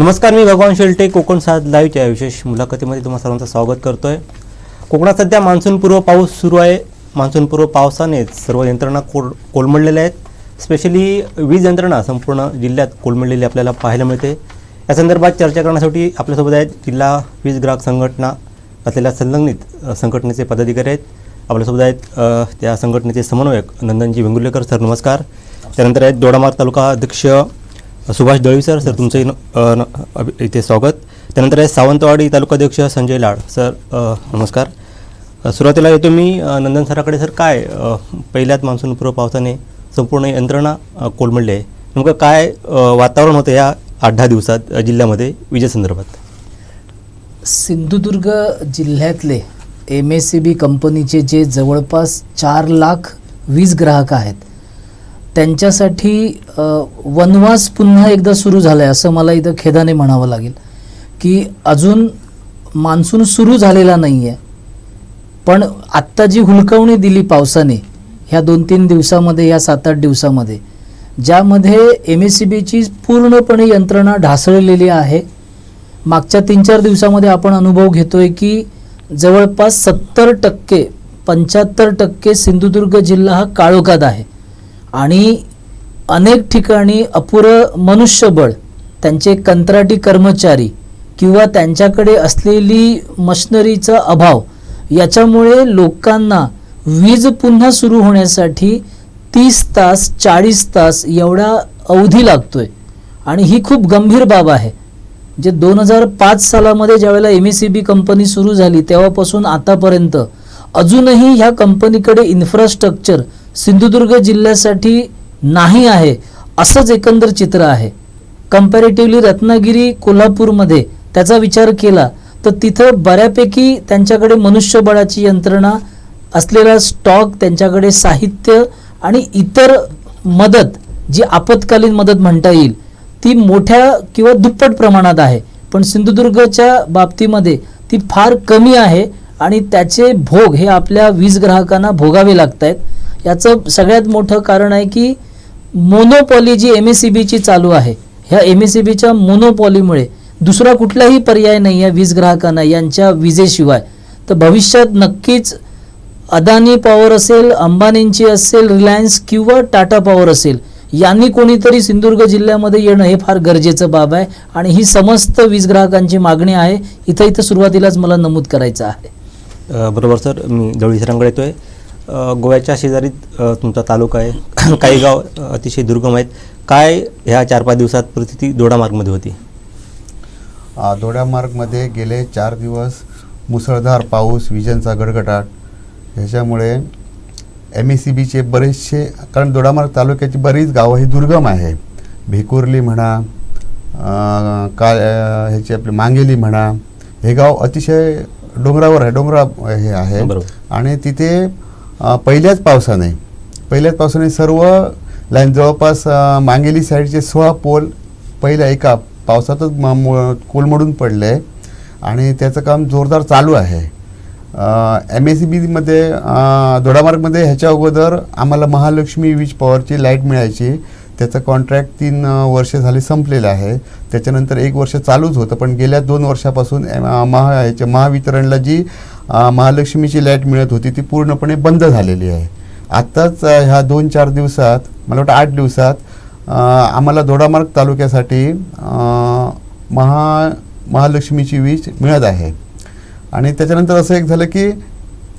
नमस्कार, मी भगवान शेलटे कोकण 7 लाईव्हच्या विशेष मुलाखतीमध्ये तुम्हा सर्वांचं स्वागत करतोय। कोकणात सध्या मान्सूनपूर्व पाऊस सुरू आहे। मान्सूनपूर्व पावसाने सर्व यंत्रणा कोलमडलेल्या आहेत। स्पेशली वीज यंत्रणा संपूर्ण जिल्ह्यात कोलमडलेली आपल्याला पाहायला मिळते। या संदर्भात चर्चा करण्यासाठी आपल्यासोबत आहेत जिल्हा वीज ग्राहक संघटना असलेल्या संलग्नित संघटनेचे पदाधिकारी आहेत। आपल्यासोबत आहेत त्या संघटनेचे समन्वयक नंदनजी वेंगुर्लेकर सर, नमस्कार। त्यानंतर आहेत दोडामार्ग तालुका अध्यक्ष सुभाष दळवी सर, तुमचे इथे स्वागत। त्यानंतर आहे सावंतवाडी तालुकाध्यक्ष संजय लाड सर, नमस्कार। सुरुवातीला येतो मी नंदन सराकडे। सर, काय पहिल्याच मान्सूनपूर्व पावसाने संपूर्ण यंत्रणा कोलमडली आहे, नेमकं काय वातावरण होतं या 8-10 दिवसात जिल्ह्यामध्ये विजेसंदर्भात? सिंधुदुर्ग जिल्ह्यातले MSCB कंपनीचे जे जवळपास 4 लाख वीज ग्राहक आहेत त्यांच्यासाठी वनवास पुन्हा एकदा सुरू झाला आहे असं मला इथं खेदाने म्हणावं लागेल की अजून मान्सून सुरू झालेला नाही आहे, पण आत्ता जी हुलकावणी दिली पावसाने ह्या 2-3 दिवसामध्ये, या 7-8 दिवसामध्ये, ज्यामध्ये MSCBची पूर्णपणे यंत्रणा ढासळलेली आहे। मागच्या 3-4 दिवसामध्ये आपण अनुभव घेतोय की जवळपास 70% 75% सिंधुदुर्ग जिल्हा हा काळोखात आहे आणि अनेक ठिकाणी अपुरं मनुष्यबळ, त्यांचे कंत्राटी कर्मचारी किंवा त्यांच्याकडे असलेली मशिनरीचा अभाव, याच्यामुळे लोकांना वीज पुन्हा सुरू होण्यासाठी 30 तास 40 तास एवढा अवधी लागतोय आणि ही खूप गंभीर बाब आहे। जे 2005 सालामध्ये ज्यावेळेला MSCB कंपनी सुरू झाली तेव्हापासून आतापर्यंत अजूनही ह्या कंपनीकडे इन्फ्रास्ट्रक्चर सिंधुदुर्ग जिल्ह्यासाठी नाही आहे असंच एकंदर चित्र आहे। कंपॅरेटिव्हली रत्नागिरी कोल्हापूरमध्ये त्याचा विचार केला तर तिथं बऱ्यापैकी त्यांच्याकडे मनुष्यबळाची यंत्रणा, असलेला स्टॉक, त्यांच्याकडे साहित्य आणि इतर मदत, जी आपत्कालीन मदत म्हणता येईल, ती मोठ्या किंवा दुप्पट प्रमाणात आहे। पण सिंधुदुर्गच्या बाबतीमध्ये ती फार कमी आहे आणि त्याचे भोग हे आपल्या वीज ग्राहकांना भोगावे लागत आहेत। याचं सगळ्यात मोठं कारण आहे की मोनोपॉली जी MSCBची चालू आहे, ह्या MSCBच्या मोनोपॉलीमुळे दुसरा कुठलाही पर्याय नाही आहे वीज ग्राहकांना यांच्या विजेशिवाय। तर भविष्यात नक्कीच अदानी पॉवर असेल, अंबानींची असेल, रिलायन्स किंवा टाटा पॉवर असेल, यांनी कोणीतरी सिंधुदुर्ग जिल्ह्यामध्ये येणं हे फार गरजेचं बाब आहे आणि ही समस्त वीज ग्राहकांची मागणी आहे। इथं सुरुवातीलाच मला नमूद करायचं आहे। बरोबर सर, मी दळवी सरांकडे येतोय। गोव्याच्या शेजारीत तुमचा तालुका आहे, काही गाव अतिशय दुर्गम आहेत। काय ह्या 4-5 दिवसात परिस्थिती दोडामार्गमध्ये होती? दोडामार्गमध्ये गेले 4 दिवस मुसळधार पाऊस, विजांचा गडगडाट, ह्याच्यामुळे MSCBचे बरेचसे, कारण दोडामार्ग तालुक्याची बरीच गावं ही दुर्गम आहे। भेकुर्ली म्हणा, ह्याची आपली मांगेली म्हणा, हे गाव अतिशय डोंगरावर आहे, हे आहे आणि तिथे पहिल्याच पावसाने सर्व लाईन जवळपास मांगेली साईडचे 16 पोल पहिल्या एका पावसातच कोलमडून पडले आणि त्याचं काम जोरदार चालू आहे। MSCBमध्ये दोडामार्गमध्ये ह्याच्या अगोदर आम्हाला महालक्ष्मी वीज पॉवरची लाईट मिळायची, त्याचं कॉन्ट्रॅक्ट 3 वर्ष झाली संपलेलं आहे। त्याच्यानंतर 1 वर्ष चालूच होतं, पण गेल्या 2 वर्षापासून महावितरणला जी महालक्ष्मीची लाईट मिळत होती ती पूर्णपणे बंद झालेली आहे। आत्ताच ह्या 2-4 दिवसात, मला वाटतं 8 दिवसात आम्हाला दोडामार्ग तालुक्यासाठी महालक्ष्मीची वीज मिळत आहे। आणि त्याच्यानंतर असं एक झालं की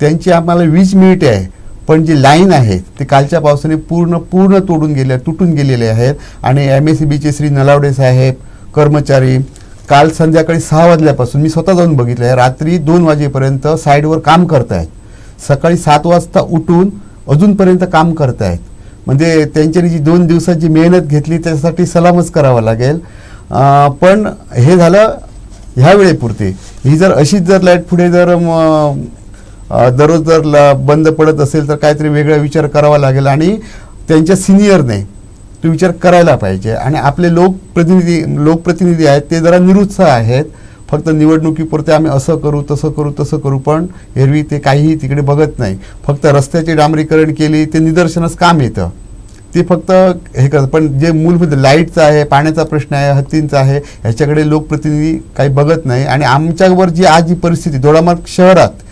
त्यांची आम्हाला वीज मिळते आहे, पण जी लाईन आहे ती कालच्या पावसाने पूर्ण तुटून गेलेले आहेत आणि MSCBचे श्री नलावडे साहेब, कर्मचारी काल संध्याकाळी 6 वाजल्यापासून, मी स्वतः जाऊन बघितलं आहे, रात्री 2 वाजेपर्यंत साईडवर काम करत आहेत। सकाळी 7 वाजता उठून अजूनपर्यंत काम करत आहेत। म्हणजे त्यांच्यानी जी 2 दिवसाची मेहनत घेतली त्यासाठी सलामच करावं लागेल। पण हे झालं ह्या वेळेपुरते। ही जर अशीच लाईट पुढे दररोज बंद पडत असेल तर काहीतरी वेगळा विचार करावा लागेल आणि त्यांच्या सिनियरने तो विचार करायला पाहिजे। आणि आपले लोकप्रतिनिधी आहेत ते जरा निरुत्साह आहेत, फक्त निवडणुकीपुरते आम्ही असं करू तसं करू, पण एरवी ते काहीही तिकडे बघत नाही। फक्त रस्त्याचे डांबरीकरण केली ते निदर्शनास काम येतं, ते फक्त हे करतात. पण जे मूलभूत लाईटचा आहे, पाण्याचा प्रश्न आहे, हत्तींचा आहे, ह्याच्याकडे लोकप्रतिनिधी काही बघत नाही. आणि आमच्यावर जी आज जी परिस्थिती दोडामार्ग शहरात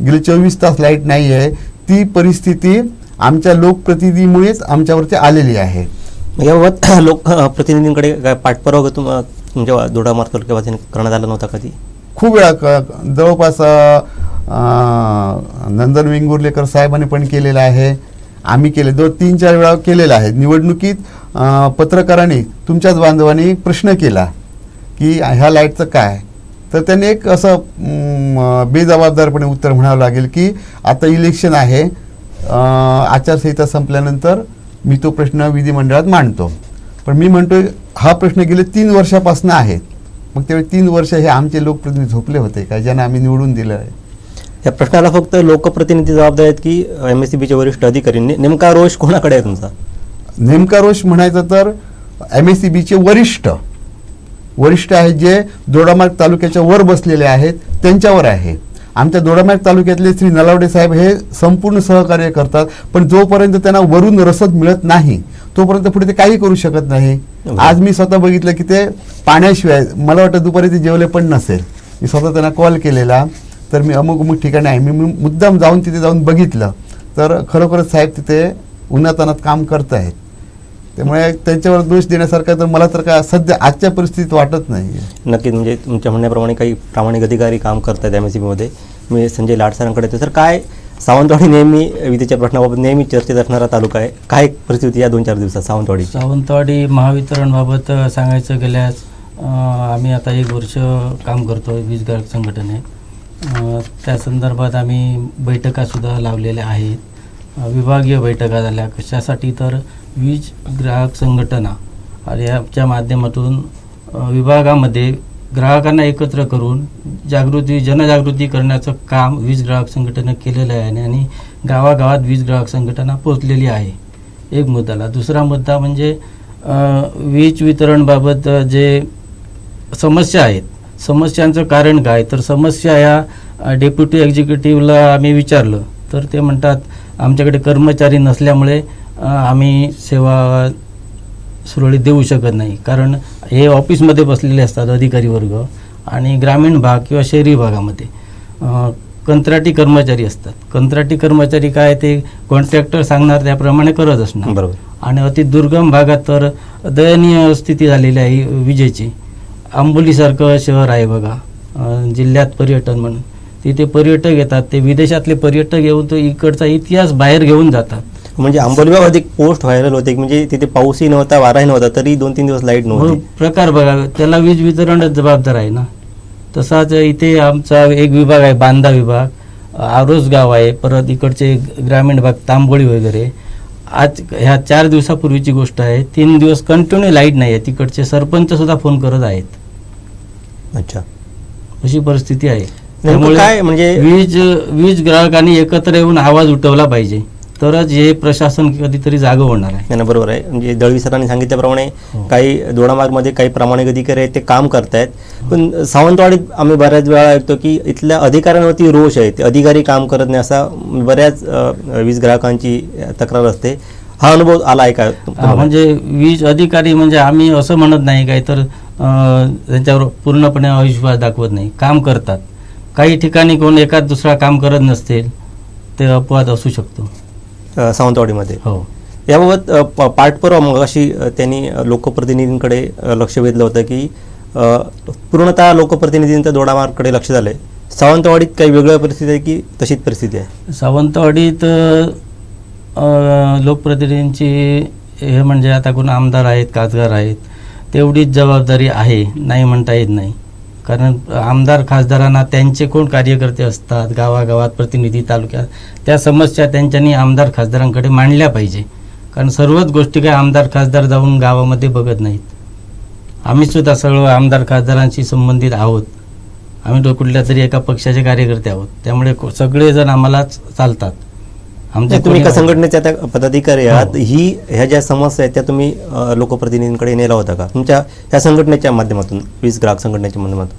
गेले 24 तास लाईट नाही आहे, ती परिस्थिती आमच्या लोकप्रतिनिधीमुळेच आमच्यावरती आलेली आहे. याबाबत लोकप्रतिनिधींकडे काय पाठपुरावा तुमच्या दोडामार्ग तालुक्यापासून करण्यात आला नव्हता कधी? खूप वेळा जवळपास नंदन वेंगुर्लेकर साहेबांनी पण केलेलं आहे, आम्ही केले 2-3-4 वेळा केलेलं आहे. निवडणुकीत पत्रकारांनी तुमच्याच बांधवांनी प्रश्न केला की ह्या लाईटचं काय, तर त्यांनी एक असं बेजबाबदारपणे उत्तर म्हणावं लागेल की आता इलेक्शन आहे, आचारसंहिता संपल्यानंतर मी तो प्रश्न विधिमंडळात मांडतो. पण मी म्हणतोय हा प्रश्न गेले 3 वर्षापासून आहेत. मग त्यावेळी 3 वर्ष हे आमचे लोकप्रतिनिधी झोपले होते का, ज्यांना आम्ही निवडून दिलं आहे? या प्रश्नाला फक्त लोकप्रतिनिधी जबाबदार आहेत की MSCBचे वरिष्ठ अधिकारी? नेमका रोष कोणाकडे आहे तुमचा? नेमका रोष म्हणायचा तर MSCBचे वरिष्ठ आहेत, जे दोडामार्ग तालुक्याच्या वर बसलेले आहेत, त्यांच्यावर आहे. आमच्या दोडामार्ग तालुक्यातले श्री नलावडे साहेब हे संपूर्ण सहकार्य करतात, पण जोपर्यंत त्यांना वरून रसद मिळत नाही तोपर्यंत पुढे ते काही करू शकत नाही. आज मी स्वतः बघितलं की ते पाण्याशिवाय, मला वाटतं दुपारी ते जेवले पण नसेल. मी स्वतः त्यांना कॉल केलेला, तर मी अमुक ठिकाणी आहे, मी मुद्दाम जाऊन तिथे जाऊन बघितलं, तर खरोखरच साहेब तिथे उन्हातानात काम करत आहेत. त्यामुळे त्यांच्यावर दोष देण्यासारखा तर मला तर काय सध्या आजच्या परिस्थितीत वाटत नाही. नक्कीच, म्हणजे तुमच्या म्हणण्याप्रमाणे काही प्रामाणिक अधिकारी काम करत आहेत MSCBमध्ये. मी संजय लाड सरांकडे येतो. सर, काय सावंतवाडी नेहमी विजेच्या प्रश्नाबाबत नेहमी चर्चेत असणारा तालुका आहे, काय परिस्थिती या 2-4 दिवसात सावंतवाडी महावितरणबाबत सांगायचं गेल्यास आम्ही आता 1 वर्ष काम करतो वीज ग्राहक संघटनेत. त्या संदर्भात आम्ही बैठकासुद्धा लावलेल्या आहेत, विभागीय बैठका झाल्या. कशासाठी तर वीज ग्राहक संघटना आणि याच्या माध्यमातून विभागामध्ये ग्राहकांना एकत्र करून जनजागृती करण्याचं काम वीज ग्राहक संघटना केलेलं आहे आणि गावागावात वीज ग्राहक संघटना पोचलेली आहे. एक मुद्दाला. दुसरा मुद्दा म्हणजे वीज वितरणबाबत जे समस्या आहेत, समस्यांचं कारण काय, तर समस्या ह्या डेप्युटी एक्झिक्युटिव्हला आम्ही विचारलं तर ते म्हणतात आमच्याकडे कर्मचारी नसल्यामुळे आम्ही सेवा सुरळीत देऊ शकत नाही. कारण हे ऑफिसमध्ये बसलेले असतात अधिकारी वर्ग आणि ग्रामीण भाग किंवा शहरी भागामध्ये कंत्राटी कर्मचारी असतात. कंत्राटी कर्मचारी काय, ते कॉन्ट्रॅक्टर सांगणार त्याप्रमाणे करत असणार. बरोबर. आणि अति दुर्गम भागात तर दयनीय स्थिती झालेली आहे विजेची. आंबोलीसारखं शहर आहे बघा, जिल्ह्यात पर्यटन म्हणून, तिथे पर्यटक येतात, ते विदेशातले पर्यटक येऊन तो इकडचा इतिहास बाहेर घेऊन जातात. म्हणजे आंबोलीबाबत एक पोस्ट व्हायरल होते, म्हणजे तिथे पाऊसही नव्हता, वाराही नव्हता, तरी 2-3 दिवस लाईट नव्हती. प्रकार बघा, त्याला वीज वितरणच जबाबदार आहे ना. तसाच इथे आमचा एक विभाग आहे, बांदा विभाग, आरोस गाव आहे, परत इकडचे ग्रामीण भाग तांबोळी वगैरे. आज ह्या 4 दिवसापूर्वीची गोष्ट आहे, 3 दिवस कंटिन्यू लाईट नाही आहे. तिकडचे सरपंच सुद्धा फोन करत आहेत. अच्छा, अशी परिस्थिती आहे. त्यामुळे काय म्हणजे वीज ग्राहकांनी एकत्र येऊन आवाज उठवला पाहिजे, तरच हे प्रशासन कधीतरी जागं होणार आहे. नाही, बरोबर आहे. म्हणजे दळवी सरांनी सांगितल्याप्रमाणे काही दोडामार्गमध्ये काही प्रामाणिक अधिकारी आहेत, ते काम करतायत. पण सावंतवाडीत आम्ही बऱ्याच वेळा ऐकतो की इथल्या अधिकाऱ्यांवरती रोष आहे, ते अधिकारी काम करत नाही, असा बऱ्याच वीज ग्राहकांची तक्रार असते. हा अनुभव आला आहे का? म्हणजे वीज अधिकारी म्हणजे आम्ही असं म्हणत नाही काय, तर त्यांच्यावर पूर्णपणे अविश्वास दाखवत नाही, काम करतात. काही ठिकाणी कोण एखाद दुसरा काम करत नसतील, ते अपवाद असू शकतो सावंतवाडीमध्ये. हो. याबाबत पाठपुरावा मग अशी त्यांनी लोकप्रतिनिधींकडे लक्ष वेधलं होतं की पूर्णतः लोकप्रतिनिधींचं दोडामार्गकडे लक्ष झालंय. सावंतवाडीत काही वेगळ्या परिस्थिती आहे की तशीच परिस्थिती आहे? सावंतवाडीत लोकप्रतिनिधींची हे म्हणजे आता कोण आमदार आहेत, खासदार आहेत, तेवढीच जबाबदारी आहे, नाही म्हणता येत नाही. कारण आमदार खासदारांना त्यांचे कोण कार्यकर्ते असतात गावागावात, प्रतिनिधी तालुक्यात, त्या समस्या त्यांच्यानी आमदार खासदारांकडे मांडल्या पाहिजे. कारण सर्वच गोष्टी काय आमदार खासदार जाऊन गावामध्ये बघत नाहीत. आम्ही सुद्धा सगळं आमदार खासदारांशी संबंधित आहोत. आम्ही तो कुठल्या तरी एका पक्षाचे कार्यकर्ते आहोत, त्यामुळे सगळेजण आम्हाला चालतात. तुम्ही एका संघटनेचे आता पदाधिकारी आहात, ह्या ज्या समस्या आहेत त्या तुम्ही लोकप्रतिनिधींकडे नेला होता का तुमच्या ह्या संघटनेच्या माध्यमातून, वीज ग्राहक संघटनेच्या माध्यमातून?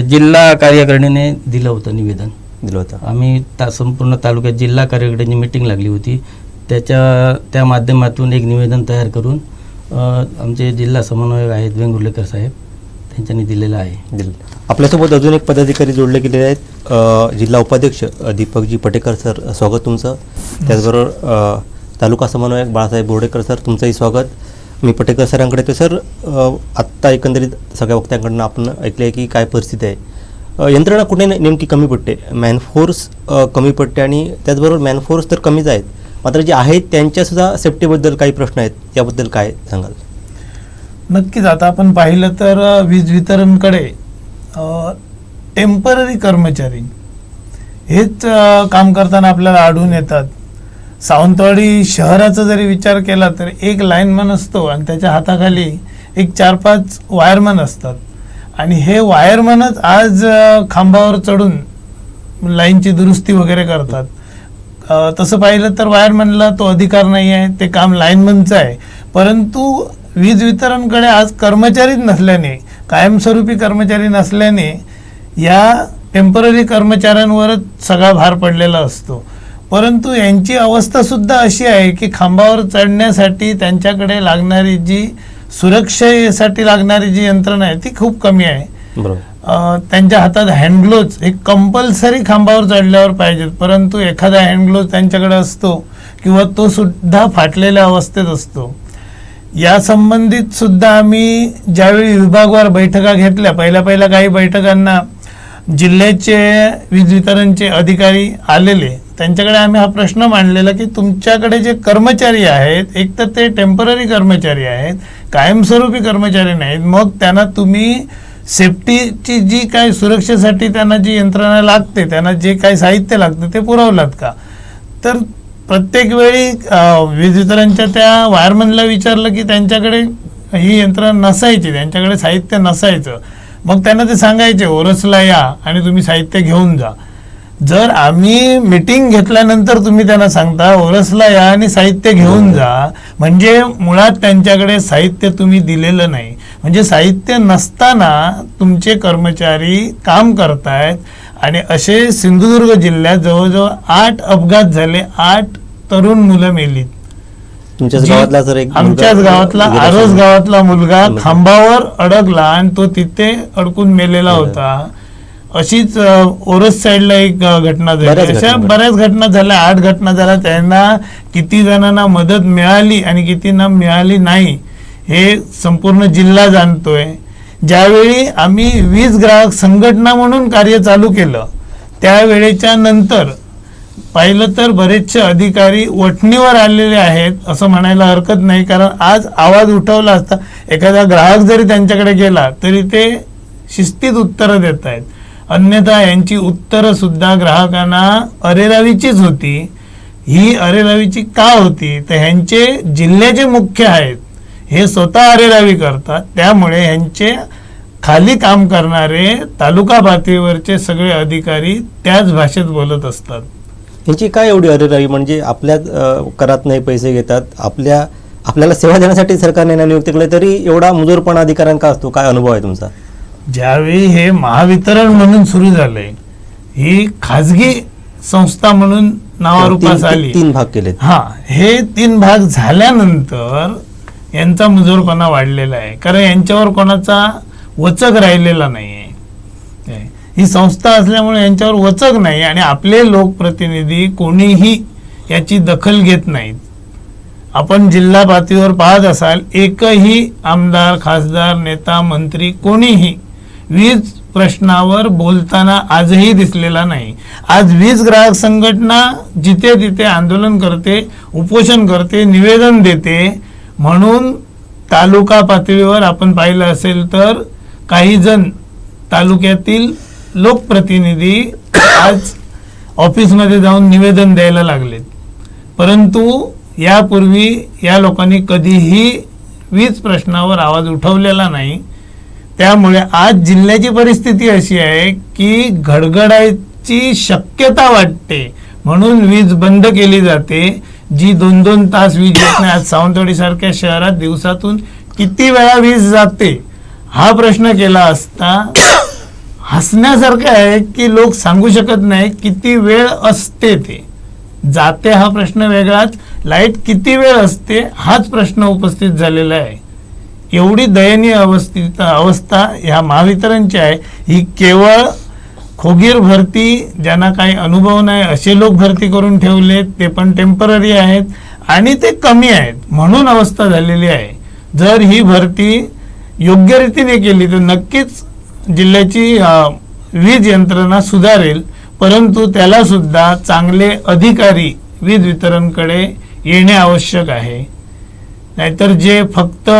जिल्हा कार्यकारिणीने दिलं होतं निवेदन. दिलं होतं. आम्ही संपूर्ण तालुक्यात जिल्हा कार्यकारिणीची मीटिंग लागली होती. त्या माध्यमातून एक निवेदन तयार करून आमचे जिल्हा समन्वयक आहेत वेंगुर्लेकर साहेब त्यांच्यानी दिलेलं आहे. आपल्यासोबत अजून एक पदाधिकारी जोडले गेलेले आहेत. जिल्हा उपाध्यक्ष दीपकजी पटेकर सर, स्वागत तुमचं. त्याचबरोबर तालुका समन्वयक बाळासाहेब बोर्डेकर सर, तुमचंही स्वागत. मी पटेकर सरांकडे येतो. सर, आत्ता एकंदरीत सगळ्या वक्त्यांकडून आपण ऐकलं आहे की काय परिस्थिती आहे, यंत्रणा कुठे नेमकी कमी पडते, मॅनफोर्स कमी पडते आणि त्याचबरोबर मॅनफोर्स तर कमीच आहेत, मात्र जे आहेत त्यांच्यासुद्धा सेफ्टीबद्दल काही प्रश्न आहेत, याबद्दल काय सांगाल? नक्कीच. आता आपण पाहिलं तर वीज वितरणकडे टेम्पररी कर्मचारी हेच काम करताना आपल्याला आढळून येतात. सावंतवाडी शहराचा जरी विचार केला तर एक लाईनमन असतो आणि त्याच्या हाताखाली एक 4-5 वायरमन असतात आणि हे वायरमनच आज खांबावर चढून लाईनची दुरुस्ती वगैरे करतात. तसं पाहिलं तर वायरमनला तो अधिकार नाही आहे, ते काम लाईनमनचं आहे. परंतु वीज वितरणकडे आज कर्मचारीच नसल्याने, कायमस्वरूपी कर्मचारी नसल्याने या टेम्पररी कर्मचाऱ्यांवरच सगळा भार पडलेला असतो. परंतु यांची अवस्था सुद्धा अशी आहे की खांबावर चढण्यासाठी त्यांच्याकडे लागणारी जी सुरक्षेसाठी लागणारी जी यंत्रणा आहे ती खूप कमी आहे. बरोबर. त्यांच्या हातात हँडग्लोव्ज हे कंपल्सरी खांबावर चढल्यावर पाहिजेत, परंतु एखादा हँडग्लोव्ज त्यांच्याकडे असतो किंवा तो सुद्धा फाटलेल्या अवस्थेत असतो. या संबंधित सुद्धा आम्ही ज्यावेळी विभागवार बैठका घेतल्या, पहिल्या काही बैठकांना जिल्ह्याचे वीज वितरणचे अधिकारी आलेले, त्यांच्याकडे आम्ही हा प्रश्न मांडलेला की तुमच्याकडे जे कर्मचारी आहेत, एक तर ते टेम्पररी कर्मचारी आहेत, कायमस्वरूपी कर्मचारी नाहीत, मग त्यांना तुम्ही सेफ्टीची जी काय सुरक्षेसाठी त्यांना जी यंत्रणा लागते, त्यांना जे काही साहित्य लागतं ते पुरवलात का? तर प्रत्येक वेळी वीज वितरणच्या त्या वायरमनला विचारलं की त्यांच्याकडे ही यंत्रणा नसायची, त्यांच्याकडे साहित्य नसायचं. मग त्यांना ते सांगायचे ओरसला या आणि तुम्ही साहित्य घेऊन जा. जर आम्ही मीटिंग घेतल्यानंतर तुम्ही त्यांना सांगता ओरसला या आणि साहित्य घेऊन जा, म्हणजे मुळात त्यांच्याकडे साहित्य तुम्ही दिलेलं नाही. म्हणजे साहित्य नसताना तुमचे कर्मचारी काम करतायत. आणि असे सिंधुदुर्ग जिल्ह्यात जवळजवळ 8 अपघात झाले, 8 तरुण मुलं मेलीत. तुमच्याच गावातला जर एक आमच्याच गावातला आरोस गावातला मुलगा खांबावर अडकला आणि तो तिथे अडकून मेलेला होता. अशीच ओरस साईडला एक घटना झाली. अशा बऱ्याच घटना झाल्या, 8 घटना झाल्या. त्यांना किती जणांना मदत मिळाली आणि कितींना मिळाली नाही हे संपूर्ण जिल्हा जाणतोय. ज्यावेळी आम्ही वीज ग्राहक संघटना म्हणून कार्य चालू केलं त्यावेळेच्या नंतर पाहिलं तर बरेचसे अधिकारी वठणीवर आलेले आहेत असं म्हणायला हरकत नाही. कारण आज आवाज उठवला असता, एखादा ग्राहक जरी त्यांच्याकडे गेला तरी ते शिस्तीत उत्तरं देत आहेत. अन्यथा यांची उत्तरं सुद्धा ग्राहकांना अरेरावीचीच होती. ही अरेरावीची का होती तर ह्यांचे जिल्ह्याचे मुख्य आहेत, हे स्वतः अरेरावी करतात. त्यामुळे ह्यांचे खाली काम करणारे तालुका पातळीवरचे सगळे अधिकारी त्याच भाषेत बोलत असतात. यांची काय एवढी अरेरावी? म्हणजे आपल्या करात नाही पैसे घेतात, आपल्याला सेवा देण्यासाठी सरकारने नियुक्त केले, तरी एवढा मुजोरपणा अधिकाऱ्यांका असतो. काय अनुभव आहे तुमचा? ज्यावेळी हे महावितरण म्हणून सुरू झालंय, ही खाजगी संस्था म्हणून नावारूपास आली, 3 भाग केलेत. हे 3 भाग झाल्यानंतर यांचा मुजोरपणा वाढलेला आहे. कारण यांच्यावर कोणाचा वचक राहिलेला नाहीये. ही संस्था असल्यामुळे यांच्यावर वचक नाही आणि आपले लोकप्रतिनिधी कोणीही याची दखल घेत नाहीत. आपण जिल्हा पातळीवर पाहत असाल, एकही आमदार, खासदार, नेता, मंत्री कोणीही वीज प्रश्नावर बोलताना आजही दिसलेला नाही. आज वीज ग्राहक संघटना जिथे तिथे आंदोलन करते, उपोषण करते, निवेदन देते. म्हणून तालुका पातळीवर आपण पाहिलं असेल तर काही जण तालुक्यातील लोकप्रतिनिधी आज ऑफिसमध्ये जाऊन निवेदन द्यायला लागलेत. परंतु यापूर्वी या लोकांनी कधीही वीज प्रश्नावर आवाज उठवलेला नाही. त्यामुळे आज जिल्ह्याची परिस्थिती अशी आहे की गडगडायची शक्यता वाटते म्हणून वीज बंद केली जाते. जी 2-2 तास वीज येत नाही. आज सावंतवाडी सारख्या शहरात दिवसातून किती वेळा वीज जाते हा प्रश्न केला असता हसण्यासारखं आहे की लोक सांगू शकत नाही किती वेळ असते ते जाते. हा प्रश्न वेगळाच, लाईट किती वेळ असते हाच प्रश्न उपस्थित झालेला आहे. एवढी दयनीय अवस्था ह्या महावितरणची आहे. ही केवळ खोगीर भरती, ज्यांना काही अनुभव नाही असे लोक भरती करून ठेवलेत, ते पण टेम्पररी आहेत आणि ते कमी आहेत म्हणून अवस्था झालेली आहे. जर ही भरती योग्य रीतीने केली तर नक्कीच जिल्ह्याची वीज यंत्रणा सुधारेल, परंतु त्याला सुद्धा चांगले अधिकारी वीज वितरणकडे येणे आवश्यक आहे. नाहीतर जे फक्त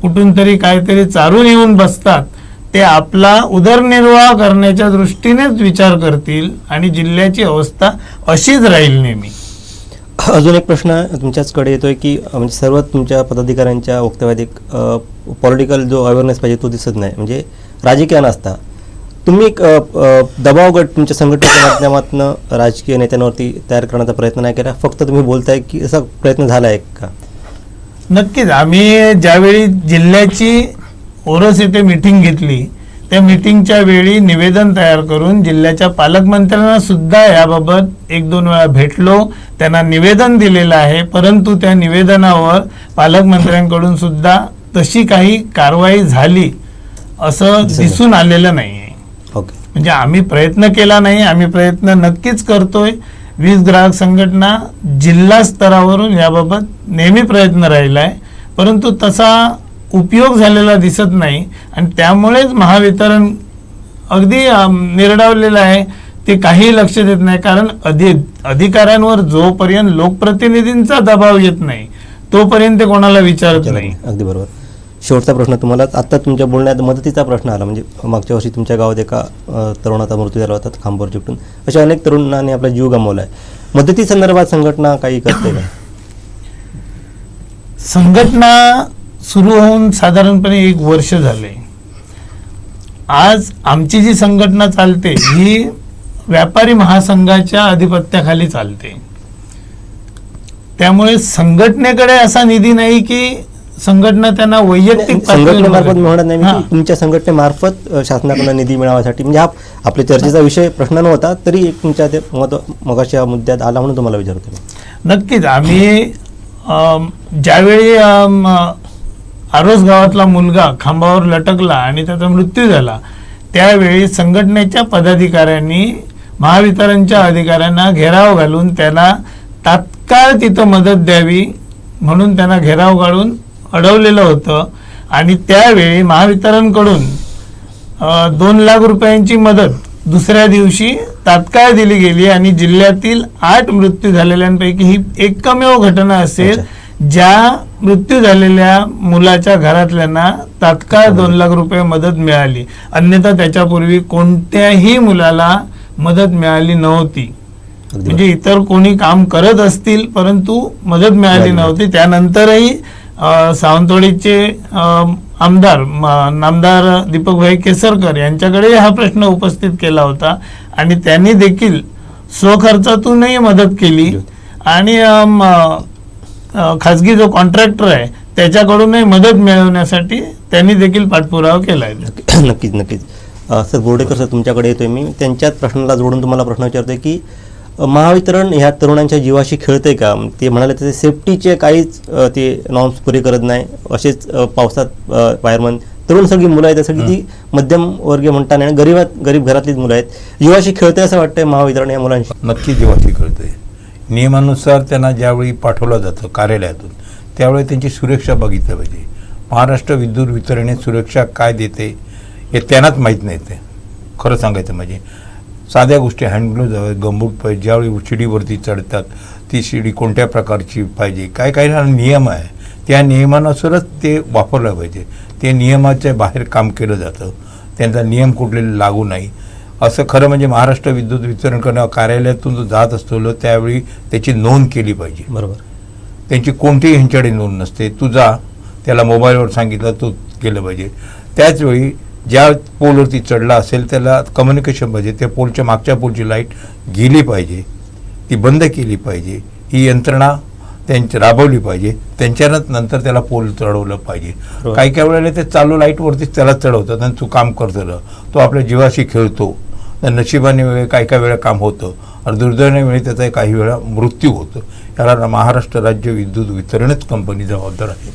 कुठून तरी काहीतरी चारून येऊन बसतात ते आपला उदरनिर्वाह करण्याच्या दृष्टीनेच विचार करतील आणि जिल्ह्याची अवस्था अशीच राहील नेहमी. अजून एक प्रश्न तुमच्याचकडे येतोय की म्हणजे सर्व तुमच्या पदाधिकाऱ्यांच्या वक्तव्यात एक पॉलिटिकल जो अवेअरनेस पाहिजे तो दिसत नाही, म्हणजे राजकीय नसता. तुम्ही एक दबाव गट तुमच्या संघटनेच्या माध्यमातून राजकीय नेत्यांवरती तयार करण्याचा प्रयत्न नाही केला, फक्त तुम्ही बोलताय की असा प्रयत्न झाला आहे का? नक्कीच. आम्ही ज्यावेळी जिल्ह्याची ओरस येथे मीटिंग घेतली त्या मीटिंगच्या वेळी निवेदन तयार करून जिल्ह्याच्या पालकमंत्र्यांना सुद्धा याबाबत 1-2 वेळा भेटलो, त्यांना निवेदन दिलेलं आहे. परंतु त्या निवेदनावर पालकमंत्र्यांकडून सुद्धा तशी काही कारवाई झाली असं दिसून आलेलं नाही आहे. ओके. म्हणजे आम्ही प्रयत्न केला नाही, आम्ही प्रयत्न नक्कीच करतोय. वीज ग्राहक संघटना जिल्हा स्तरावरून याबाबत नेहमी प्रयत्न राहिला आहे, परंतु तसा उपयोग झालेला दिसत नाही आणि त्यामुळेच महावितरण अगदी निर्डावलेलं आहे. ते काही लक्ष देत नाही, कारण अधिकाऱ्यांवर जोपर्यंत लोकप्रतिनिधींचा दबाव येत नाही तोपर्यंत ते कोणाला विचारत नाही. अगदी बरोबर. शेवटचा प्रश्न तुम्हाला, आता तुमच्या बोलण्यात मदतीचा प्रश्न आला, म्हणजे मागच्या वर्षी तुमच्या गावात एका तरुणाचा मृत्यू झाला होता खांबावर चिकटून. अशा अनेक तरुणांनी आपला जीव गमावला आहे. मदती संदर्भात संघटना काही करते का? संघटना सुरू होऊन साधारणपणे 1 वर्ष झाले. आज आमची जी संघटना चालते ही व्यापारी महासंघाच्या अधिपत्याखाली चालते. त्यामुळे संघटनेकडे असा निधी नाही की संघटना त्यांना वैयक्तिक संघटनेमार्फत मिळणार नाही, म्हणजे तुमच्या संघटनेमार्फत शासनाकडून निधी मिळवण्यासाठी, म्हणजे हा आपल्या चर्चेचा विषय प्रश्न नव्हता तरी एक तुमच्या ते मगाशी या मुद्द्यात आला म्हणून तुम्हाला विचारतो. नक्कीच. आम्ही ज्यावेळी आरोस गावातला मुलगा खांबावर लटकला आणि त्याचा मृत्यू झाला त्यावेळी संघटनेच्या पदाधिकाऱ्यांनी महावितरणच्या अधिकाऱ्यांना घेराव घालून त्यांना तात्काळ तिथं मदत द्यावी म्हणून त्यांना घेराव घालून अडवलेलं होतं आणि त्यावेळी महावितरणकडून 2 लाख रुपयांची मदत दुसऱ्या दिवशी तात्काळ दिली गेली आणि जिल्ह्यातील 8 मृत्यू झालेल्यांपैकी ही एकमेव घटना असेल ज्या मृत्यू झालेल्या मुलाच्या घरातल्यांना तात्काळ 2 लाख रुपये मदत मिळाली. अन्यथा त्याच्यापूर्वी कोणत्याही मुलाला मदत मिळाली नव्हती. म्हणजे इतर कोणी काम करत असतील परंतु मदत मिळाली नव्हती. त्यानंतरही सावंतवाडीचे नामदार दीपकभाई केसरकर यांच्याकडे हा प्रश्न उपस्थित केला होता आणि त्यांनी देखील स्वखर्चातूनही मदत केली आणि खाजगी जो कॉन्ट्रॅक्टर आहे त्याच्याकडूनही मदत मिळवण्यासाठी त्यांनी देखील पाठपुरावा केला आहे. नक्कीच नक्कीच. सर बोर्डेकर सर तुमच्याकडे येतोय मी, त्यांच्याच प्रश्नाला जोडून तुम्हाला प्रश्न विचारतोय की महावितरण ह्या तरुणांच्या जीवाशी खेळतंय का? ते म्हणाले त्याचे सेफ्टीचे काहीच ते नॉर्म्स पुरे करत नाही. असेच पावसात फायरमन तरुण सगळी मुलं आहेत, सगळी ती मध्यमवर्गीय म्हणता नाही, गरीब घरातलीच मुलं आहेत. जीवाशी खेळतंय असं वाटतंय महावितरण या मुलांशी? नक्की जीवाशी खेळतंय. नियमानुसार त्यांना ज्यावेळी पाठवलं जातं कार्यालयातून त्यावेळी त्यांची सुरक्षा बघितली पाहिजे. महाराष्ट्र विद्युत वितरणे सुरक्षा काय देते हे त्यांनाच माहीत नाही. ते खरं सांगायचं म्हणजे साध्या गोष्टी हँडग्लोव्ज हवे, गंबूट पाहिजे, ज्यावेळी शिडीवरती चढतात ती शिडी कोणत्या प्रकारची पाहिजे, काय काय नियम आहे त्या नियमानुसारच ते वापरलं पाहिजे. ते नियमाच्या बाहेर काम केलं जातं, त्यांचा नियम कुठले लागू नाही. असं खरं म्हणजे महाराष्ट्र विद्युत वितरण करणं कार्यालयातून जो जात असतो त्यावेळी त्याची नोंद केली पाहिजे. बरोबर. त्यांची कोणतीही ह्यांच्याकडे नोंद नसते. तू जा, त्याला मोबाईलवर सांगितलं तो केलं पाहिजे. त्याचवेळी ज्या पोलवरती चढला असेल त्याला कम्युनिकेशन पाहिजे. त्या पोलच्या मागच्या पोलची लाईट गेली पाहिजे, ती बंद केली पाहिजे. ही यंत्रणा त्यांची राबवली पाहिजे. त्यांच्यानंच नंतर त्याला पोल चढवलं पाहिजे. काही काही वेळेला ते चालू लाईटवरतीच त्याला चढवतात आणि तू काम करतो, तो आपल्या जीवाशी खेळतो. तर नशिबाने वेळे काही वेळा काम होतं आणि दुर्दैवाने त्याचा काही वेळा मृत्यू होतो. याला महाराष्ट्र राज्य विद्युत वितरणच कंपनी जबाबदार आहे.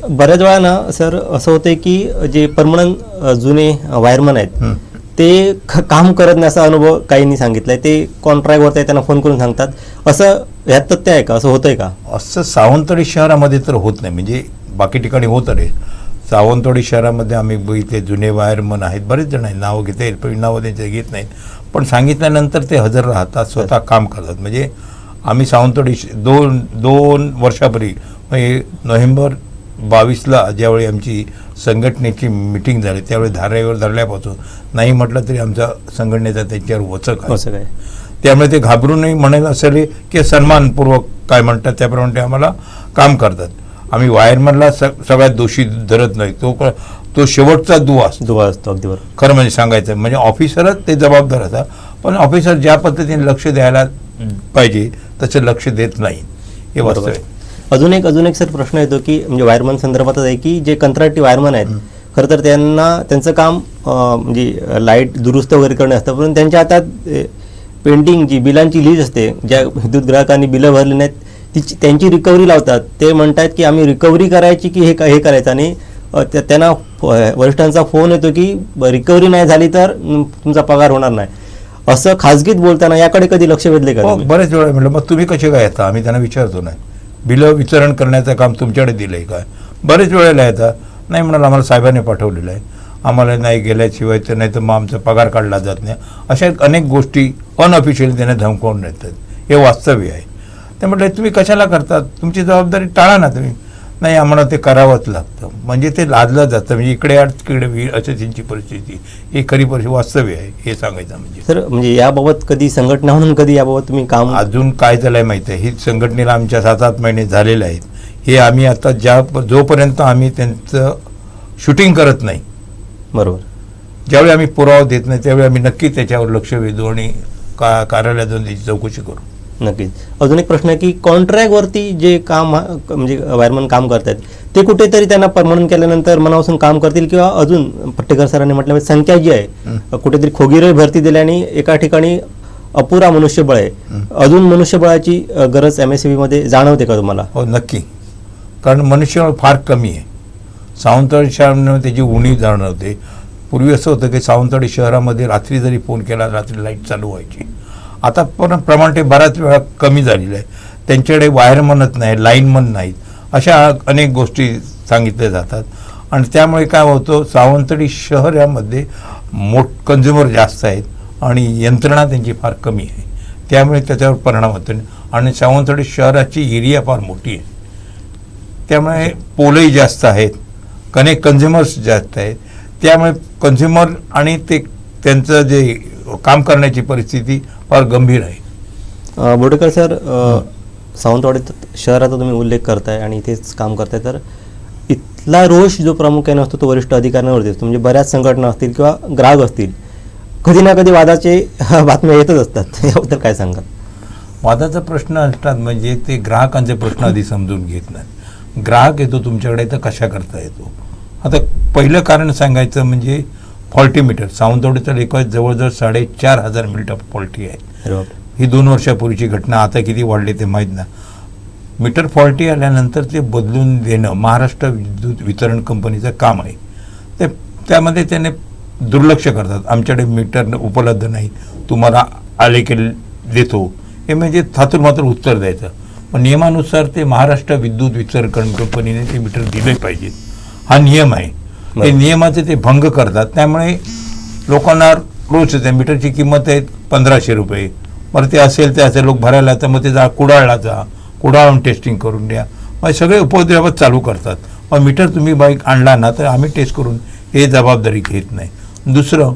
बऱ्याच वेळा ना सर असं होतंय की जे परमनंट जुने वायरमन आहेत ते काम करत नाही असा अनुभव काहींनी सांगितलाय. ते कॉन्ट्रॅक्टवरती त्यांना फोन करून सांगतात. असं ह्यात तथ्य आहे का? असं होतंय का? असं सावंतवाडी शहरामध्ये तर होत नाही, म्हणजे बाकी ठिकाणी होत रे. सावंतवाडी शहरामध्ये आम्ही बघितले जुने वायरमन आहेत, बरेच जण आहेत, नावं घेता येईल पण नावं त्यांचे घेत नाहीत, पण सांगितल्यानंतर ते हजर राहतात, स्वतः काम करतात. म्हणजे आम्ही सावंतवाडी दोन वर्षापूर्वी म्हणजे नोव्हेंबर 22ला ज्यावेळी आमची संघटनेची मिटिंग झाली त्यावेळी धारावीवर धरल्यापासून नाही म्हटलं तरी आमचा संघटनेचा त्यांच्यावर वचक आहे. असं काय? त्यामुळे ते घाबरूनही म्हणत असेल की सन्मानपूर्वक काय म्हणतात त्याप्रमाणे ते आम्हाला काम करतात. आम्ही वायरमनला सगळ्यात दोषी धरत नाही, तो शेवटचा दुवा असतो. अगदी बरोबर. खरं म्हणजे सांगायचं म्हणजे ऑफिसरच ते जबाबदार असतात, पण ऑफिसर ज्या पद्धतीने लक्ष द्यायला पाहिजे तसं लक्ष देत नाही, हे वास्तव आहे. अजून एक सर प्रश्न येतो की म्हणजे वायरमन संदर्भातच आहे की जे कंत्राटी वायरमन आहेत खरं तर त्यांचं काम म्हणजे लाईट दुरुस्त वगैरे करणे असतं, पण त्यांच्या हातात पेंडिंग जी बिलांची लिस्ट असते, ज्या विद्युत ग्राहकांनी बिलं भरली नाहीत त्यांची रिकव्हरी लावतात. ते म्हणतात की आम्ही रिकव्हरी करायची की हे करायचं, आणि त्यांना वरिष्ठांचा फोन येतो की रिकव्हरी नाही झाली तर तुमचा पगार होणार नाही. असं खाजगीत बोलताना याकडे कधी लक्ष वेधले का? बरेच वेळा म्हटलं मग तुम्ही कसे काय येता, आम्ही त्यांना विचारतो नाही, बिलं वितरण करण्याचं काम तुमच्याकडे दिलं आहे काय? बरेच वेळेला येतात, नाही म्हणाल आम्हाला साहेबांनी पाठवलेलं आहे, आम्हाला नाही गेल्याशिवाय तर नाही तर मग आमचा पगार काढला जात नाही. अशा अनेक गोष्टी अनऑफिशियल त्यांना धमकावून येतात, हे वास्तव्य आहे. ते म्हटलं तुम्ही कशाला करतात, तुमची जबाबदारी टाळा ना तुम्ही. नाही आम्हाला ते करावंच लागतं, म्हणजे ते लादलं जातं, म्हणजे इकडे आड तिकडे वीर असं त्यांची परिस्थिती, ही खरी परिस्थिती वास्तव्य आहे हे सांगायचं. म्हणजे सर म्हणजे याबाबत कधी संघटना म्हणून कधी याबाबत तुम्ही काम अजून काय झालंय माहिती आहे, ही संघटनेला आमच्या 7-8 महिने झालेले आहेत. हे आम्ही आता जोपर्यंत आम्ही त्यांचं शूटिंग करत नाही, बरोबर, ज्यावेळी आम्ही पुरावा देत नाही त्यावेळी आम्ही नक्की त्याच्यावर लक्ष वेधू आणि कार्यालयात जाऊन त्याची चौकशी करू. नक्कीच. अजून एक प्रश्न आहे की कॉन्ट्रॅक्टवरती जे काम म्हणजे वायरमन काम करतात ते कुठेतरी त्यांना परमनंट केल्यानंतर मनापासून काम करतील, किंवा अजून पट्टेकर सरांनी म्हटल्यामुळे संख्या जी आहे कुठेतरी खोगीर भरती दिल्याने एका ठिकाणी अपुरा मनुष्यबळ आहे. अजून मनुष्यबळाची गरज MSCB मध्ये जाणवते का तुम्हाला? हो नक्की, कारण मनुष्यबळ फार कमी आहे. सावंतवाडी शहरामध्ये त्याची उणीव जाणवते. पूर्वी असं होतं की सावंतवाडी शहरामध्ये रात्री जरी फोन केला रात्री लाईट चालू व्हायची. आता पण प्रमाण ते बऱ्याच वेळा कमी झालेलं आहे. त्यांच्याकडे वायरमनच नाही, लाईनमन नाहीत, अशा अनेक गोष्टी सांगितल्या जातात. आणि त्यामुळे काय होतं, सावंतवाडी शहर यामध्ये कन्झ्युमर जास्त आहेत आणि यंत्रणा त्यांची फार कमी आहे, त्यामुळे त्याच्यावर परिणाम होतो. आणि सावंतवाडी शहराची एरिया फार मोठी आहे, त्यामुळे पोलही जास्त आहेत, कन्झ्युमर्स जास्त आहेत, त्यामुळे कन्झ्युमर आणि ते त्यांचं जे काम करण्याची परिस्थिती फार गंभीर आहे. बोडेकर सर, सावंतवाडी शहराचा तुम्ही उल्लेख करताय आणि इथेच काम करताय, तर इथला रोष जो प्रामुख्याने असतो तो वरिष्ठ अधिकाऱ्यांवरती असतो. म्हणजे बऱ्याच संघटना असतील किंवा ग्राहक असतील, कधी ना कधी वादाचे बातम्या येतच असतात, याबद्दल काय सांगाल? वादाचा प्रश्न असतात म्हणजे ते ग्राहकांचे प्रश्न आधी समजून घेत नाहीत. ग्राहक येतो तुमच्याकडे तर कशा करता येतो. आता पहिलं कारण सांगायचं म्हणजे फॉल्टी मीटर. सावंतवाडीचा रेकॉर्ड जवळजवळ 4,500 मीटर फॉल्टी आहे. ही 2 वर्षापूर्वीची घटना, आता किती वाढली ते माहीत नाही. मीटर फॉल्टी आल्यानंतर ते बदलून देणं महाराष्ट्र विद्युत वितरण कंपनीचं काम आहे. ते त्यामध्ये त्याने दुर्लक्ष करतात, आमच्याकडे मीटर उपलब्ध नाही, तुम्हाला आले की देतो, हे म्हणजे थातूरमातूर उत्तर द्यायचं. पण नियमानुसार ते महाराष्ट्र विद्युत वितरण कंपनीने ते मीटर दिले पाहिजेत, हा नियम आहे. ते नियमाचे ते भंग करतात, त्यामुळे लोकांना रोज त्या मीटरची किंमत आहे 1,500 रुपये. बरं ते असेल ते असे लोक भरायला, तर मग ते कुडाळला जा, कुडाळून टेस्टिंग करून द्या, मग सगळे उपद्रव चालू करतात. मग मीटर तुम्ही बाईक आणला ना तर आम्ही टेस्ट करून हे जबाबदारी घेत नाही. दुसरं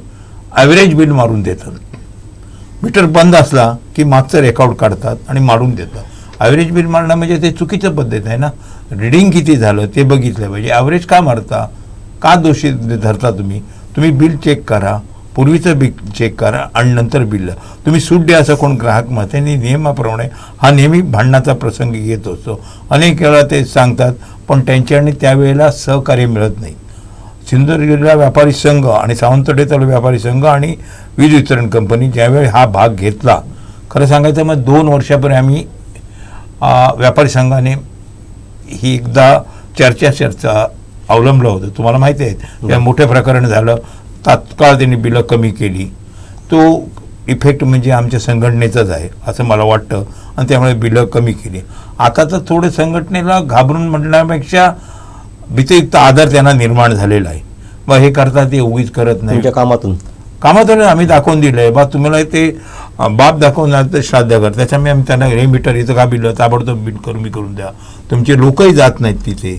ॲव्हरेज बिल मारून देतात. मीटर बंद असला की मागचं रेकॉर्ड काढतात आणि मारून देतात. ॲव्हरेज बिल मारणं म्हणजे ते चुकीचं पद्धत आहे ना. रिडिंग किती झालं ते बघितलं पाहिजे. ॲव्हरेज का मारता, का दोषी धरता तुम्ही? तुम्ही बिल चेक करा, पूर्वीचं बिल चेक करा आणि नंतर बिल तुम्ही सूट द्या, असं कोण ग्राहक मत आहे. नियमाप्रमाणे हा नेहमी भांडणाचा प्रसंग येत असतो. अनेक वेळा ते सांगतात पण त्यांच्याकडे त्यावेळेला सहकार्य मिळत नाही. सिंधुदुर्ग जिल्हा व्यापारी संघ आणि सावंतवाडी तालुका व्यापारी संघ आणि वीज वितरण कंपनी ज्यावेळी हा भाग घेतला, खरं सांगायचं मग 2 वर्षापूर्वी आम्ही व्यापारी संघाने ही एकदा चर्चा अवलंबलं होतं. तुम्हाला माहिती आहे त्या मोठं प्रकरण झालं, तात्काळ त्यांनी बिलं कमी केली. तो इफेक्ट म्हणजे आमच्या संघटनेचाच आहे असं मला वाटतं आणि त्यामुळे बिलं कमी केली. आता तर थोडं संघटनेला घाबरून म्हणण्यापेक्षा भीतीयुक्त आधार त्यांना निर्माण झालेला आहे. मग हे करता ते उगीच करत नाही. तुमच्या कामातून आम्ही दाखवून दिलं आहे बा, तुम्हाला ते बाप दाखवून तर श्राद्ध कर. त्याच्यामुळे आम्ही त्यांना हे मीटर इथं का बिल ताबडतोब बिल करून द्या. तुमचे लोकही जात नाहीत तिथे.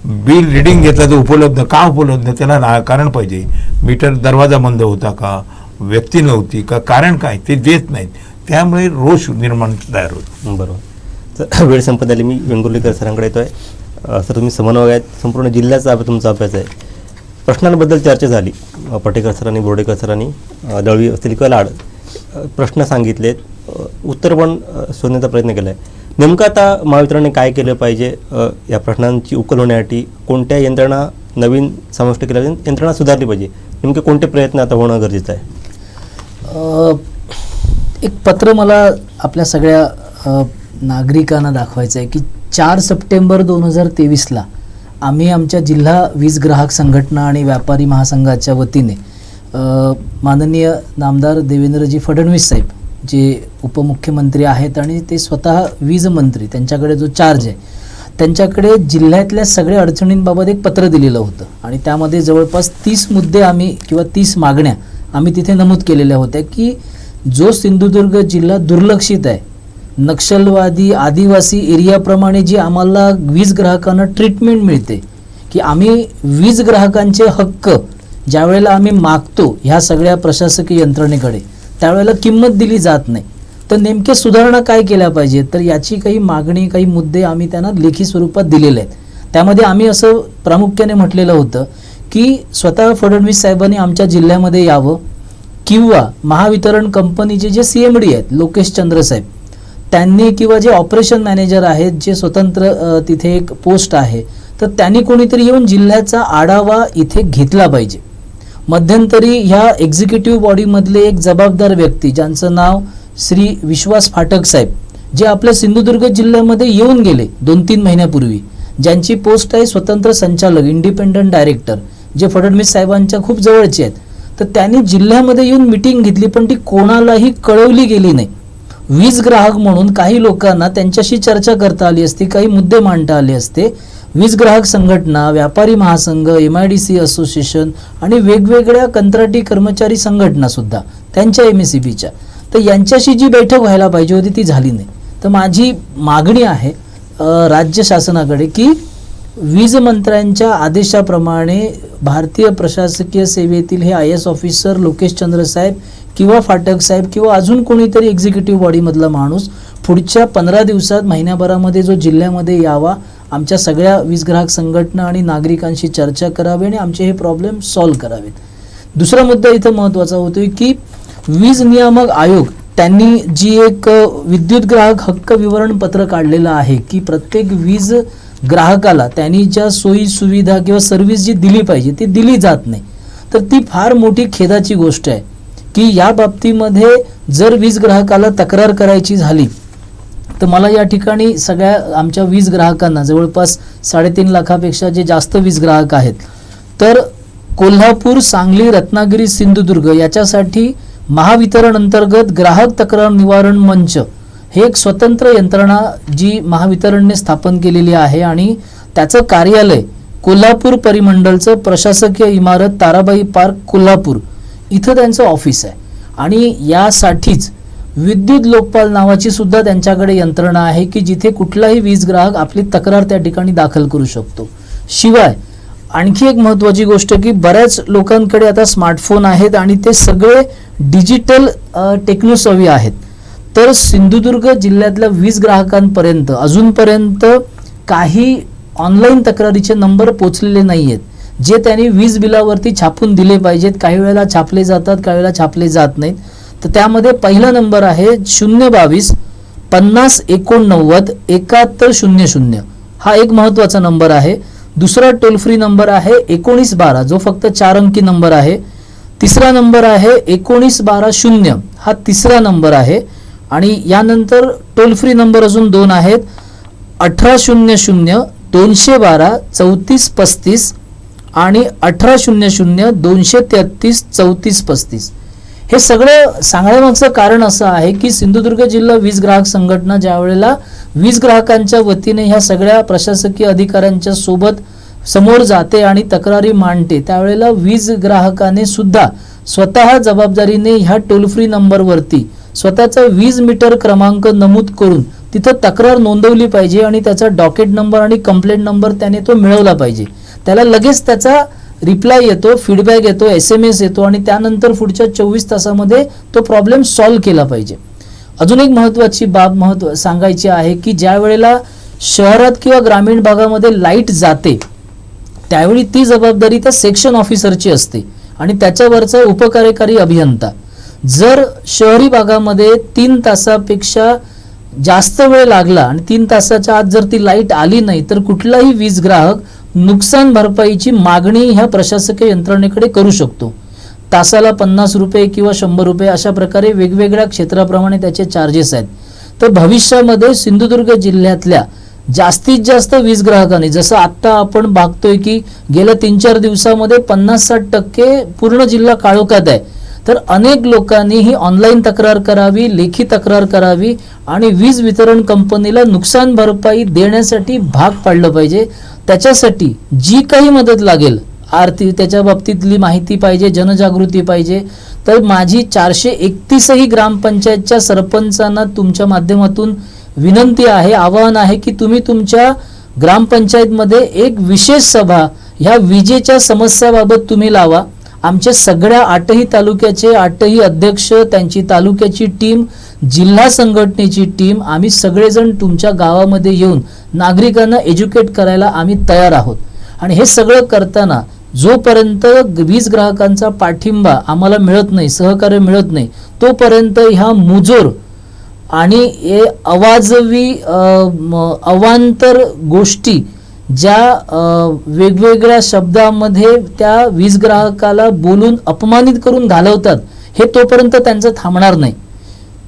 बिल रिडिंग घेतलं तर उपलब्ध का उपलब्ध, त्याला कारण पाहिजे. मीटर दरवाजा बंद होता का, व्यक्ती नव्हती का, कारण काय ते देत नाहीत. त्यामुळे रोष निर्माण तयार होतो. बरोबर. तर वेळ संपत आली. मी वेंगुर्लेकर सरांकडे येतोय. सर, तुम्ही समन्वय आहेत, संपूर्ण जिल्ह्याचा तुमचा अभ्यास आहे. प्रश्नांबद्दल चर्चा झाली. पटेकर सरांनी, बोर्डेकर सरांनी दळवी असतील किंवा लाड प्रश्न सांगितलेत, उत्तर पण शोधण्याचा प्रयत्न केला आहे. नेमकं आता महावितरणने काय केलं पाहिजे या प्रश्नांची उकल होण्यासाठी? कोणत्या यंत्रणा नवीन समाविष्ट केल्या पाहिजे, यंत्रणा सुधारली पाहिजे, नेमके कोणते प्रयत्न आता होणं गरजेचं आहे? एक पत्र मला आपल्या सगळ्या नागरिकांना दाखवायचं आहे की 4 सप्टेंबर 2023ला आम्ही आमच्या जिल्हा वीज ग्राहक संघटना आणि व्यापारी महासंघाच्या वतीने माननीय नामदार देवेंद्रजी फडणवीस साहेब जे उपमुख्यमंत्री आहेत आणि ते स्वतः वीज मंत्री, त्यांच्याकडे जो चार्ज आहे, त्यांच्याकडे जिल्ह्यातल्या सगळ्या अडचणींबाबत एक पत्र दिलेलं होतं आणि त्यामध्ये जवळपास 30 मुद्दे आम्ही किंवा 30 मागण्या आम्ही तिथे नमूद केलेल्या होत्या की जो सिंधुदुर्ग जिल्हा दुर्लक्षित आहे, नक्षलवादी आदिवासी एरियाप्रमाणे जी आम्हाला वीज ग्राहकांना ट्रीटमेंट मिळते, की आम्ही वीज ग्राहकांचे हक्क ज्या वेळेला आम्ही मागतो ह्या सगळ्या प्रशासकीय यंत्रणेकडे, त्यावेळेला किंमत दिली जात नाही. तर नेमक्या सुधारणा काय केल्या पाहिजेत, तर याची काही मागणी, काही मुद्दे आम्ही त्यांना लेखी स्वरूपात दिलेले आहेत. त्यामध्ये आम्ही असं प्रामुख्याने म्हटलेलं होतं की स्वतः फडणवीस साहेबांनी आमच्या जिल्ह्यामध्ये यावं किंवा महावितरण कंपनीचे जे CMD आहेत लोकेश चंद्र साहेब, त्यांनी किंवा जे ऑपरेशन मॅनेजर आहेत, जे स्वतंत्र तिथे एक पोस्ट आहे, तर त्यांनी कोणीतरी येऊन जिल्ह्याचा आढावा इथे घेतला पाहिजे. मध्यंतरी ह्या एक्झिक्युटिव्ह बॉडीमधले एक जबाबदार व्यक्ती ज्यांचं नाव श्री विश्वास फाटक साहेब, जे आपल्या सिंधुदुर्ग जिल्ह्यामध्ये येऊन गेले 2-3 महिन्यापूर्वी, ज्यांची पोस्ट आहे स्वतंत्र संचालक, इंडिपेंडंट डायरेक्टर, जे फडणवीस साहेबांच्या खूप जवळचे आहेत, तर त्यांनी जिल्ह्यामध्ये येऊन मिटिंग घेतली पण ती कोणालाही कळवली गेली नाही. वीज ग्राहक म्हणून काही लोकांना त्यांच्याशी चर्चा करता आली असती, काही मुद्दे मांडता आले असते. वीज ग्राहक संघटना, व्यापारी महासंघ, MIDC असोसिएशन आणि वेगवेगळ्या कंत्राटी कर्मचारी संघटना सुद्धा त्यांच्या MSEBच्या, तर यांच्याशी जी बैठक व्हायला पाहिजे होती ती झाली नाही. तर माझी मागणी आहे राज्य शासनाकडे की वीज मंत्र्यांच्या आदेशाप्रमाणे भारतीय प्रशासकीय सेवेतील हे IAS ऑफिसर लोकेश चंद्र साहेब किंवा फाटक साहेब किंवा अजून कोणीतरी एक्झिक्युटिव्ह बॉडीमधला माणूस पुढच्या 15 दिवसात, महिन्याभरामध्ये जो जिल्ह्यामध्ये यावा, आमच्या सगळ्या वीज ग्राहक संघटना आणि नागरिकांशी चर्चा करावी आणि आमचे हे प्रॉब्लेम सॉल्व्ह करावेत. दुसरा मुद्दा इथं महत्त्वाचा होतोय की वीज नियामक आयोग त्यांनी जी एक विद्युत ग्राहक हक्क विवरण पत्र काढलेलं आहे की प्रत्येक वीज ग्राहकाला त्यांनी ज्या सोयी सुविधा किंवा सर्व्हिस जी दिली पाहिजे ती दिली जात नाही. तर ती फार मोठी खेदाची गोष्ट आहे की या बाबतीमध्ये जर वीज ग्राहकाला तक्रार करायची झाली तर मला या ठिकाणी सगळ्या आमच्या वीज ग्राहकांना, जवळपास 3.5 लाखापेक्षा जे जास्त वीज ग्राहक आहेत, तर कोल्हापूर, सांगली, रत्नागिरी, सिंधुदुर्ग याच्यासाठी महावितरण अंतर्गत ग्राहक तक्रार निवारण मंच हे एक स्वतंत्र यंत्रणा जी महावितरणने स्थापन केलेली आहे आणि त्याचं कार्यालय कोल्हापूर परिमंडलचं प्रशासकीय इमारत ताराबाई पार्क कोल्हापूर इथं त्यांचं ऑफिस आहे. आणि यासाठीच विद्युत लोकपाल नावाची सुद्धा त्यांच्याकडे यंत्रणा आहे की जिथे कुठलाही वीज ग्राहक आपली तक्रार त्या ठिकाणी दाखल करू शकतो. शिवाय आणखी एक महत्त्वाची गोष्ट की बऱ्याच लोकांकडे आता स्मार्टफोन आहेत आणि ते सगळे डिजिटल टेक्नोसॉवी आहेत. तर सिंधुदुर्ग जिल्ह्यातल्या वीज ग्राहकांपर्यंत अजूनपर्यंत काही ऑनलाईन तक्रारीचे नंबर पोचलेले नाही आहेत, जे त्यांनी वीज बिलावरती छापून दिले पाहिजेत. काही वेळेला छापले जातात, काही वेळेला छापले जात नाहीत. तर त्यामध्ये पहिला नंबर आहे 022 50 89 7100. हा एक महत्त्वाचा नंबर आहे. दुसरा टोल फ्री नंबर आहे 1912 जो फक्त 4 अंकी नंबर आहे. तिसरा नंबर आहे 1912 हा तिसरा नंबर आहे. आणि यानंतर टोल फ्री नंबर अजून 2 आहेत 1800 212 34 35 आणि 1800 233 34 35. हे सगळं सांगण्यामागचं कारण असं आहे की सिंधुदुर्ग जिल्हा वीज ग्राहक संघटना ज्या वेळेला वीज ग्राहकांच्या वतीने ह्या सगळ्या प्रशासकीय अधिकाऱ्यांच्या सोबत समोर जाते आणि तक्रारी मांडते, त्यावेळेला वीज ग्राहकाने सुद्धा स्वतः जबाबदारीने ह्या टोल फ्री नंबरवरती स्वतःचा वीज मीटर क्रमांक नमूद करून तिथं तक्रार नोंदवली पाहिजे आणि त्याचा डॉकेट नंबर आणि कंप्लेंट नंबर त्याने तो मिळवला पाहिजे. त्याला लगेच त्याचा रिप्लाय येतो, फीडबॅक येतो, SMS येतो आणि त्यानंतर पुढच्या 24 तासामध्ये तो प्रॉब्लेम सॉल्व्ह केला पाहिजे. अजून एक महत्त्वाची बाब सांगायची आहे की ज्या वेळेला शहरात किंवा ग्रामीण भागामध्ये लाईट जाते त्यावेळी ती जबाबदारी त्या सेक्शन ऑफिसरची असते आणि त्याच्यावरचा उपकार्यकारी अभियंता. जर शहरी भागामध्ये 3 तासापेक्षा जास्त वेळ लागला आणि 3 तासाच्या आत जर ती लाईट आली नाही तर कुठलाही वीज ग्राहक नुकसान भरपाईची मागणी ह्या प्रशासकीय यंत्रणेकडे करू शकतो. तासाला 50 रुपये किंवा 100 रुपये अशा प्रकारे वेगवेगळ्या क्षेत्राप्रमाणे त्याचे चार्जेस आहेत. तर भविष्यामध्ये सिंधुदुर्ग जिल्ह्यातल्या जास्तीत जास्त वीज ग्राहकांनी, जसं आत्ता आपण बघतोय की गेल्या 3-4 दिवसामध्ये 50-60% पूर्ण जिल्हा काळोखात आहे, तर अनेक लोकांनी ही ऑनलाईन तक्रार करावी, लेखी तक्रार करावी आणि वीज वितरण कंपनीला नुकसान भरपाई देण्यासाठी भाग पाडलं पाहिजे. त्याच्यासाठी जी काही मदत लागेल आर्थिक त्याच्या बाबतीतली माहिती पाहिजे, जनजागृती पाहिजे, तर माझी 431 ग्रामपंचायतच्या सरपंचांना तुमच्या माध्यमातून विनंती आहे, आवाहन आहे की तुम्ही तुमच्या ग्रामपंचायतमध्ये एक विशेष सभा ह्या विजेच्या समस्याबाबत तुम्ही लावा. आमच्या सगळ्या 8ही तालुक्याचे 8ही अध्यक्ष, त्यांची तालुक्याची टीम, जिल्हा संघटनेची टीम, आम्ही सगळेजण तुमच्या गावामध्ये येऊन नागरिकांना एज्युकेट करायला आम्ही तयार आहोत. आणि हे सगळं करताना जोपर्यंत वीज ग्राहकांचा पाठिंबा आम्हाला मिळत नाही, सहकार्य मिळत नाही, तोपर्यंत ह्या मुजोर आणि अवाजवी अवांतर गोष्टी ज्या वेगवेगळ्या शब्दामध्ये त्या वीज ग्राहकाला बोलून अपमानित करून घालवतात हे तोपर्यंत त्यांचं थांबणार नाही.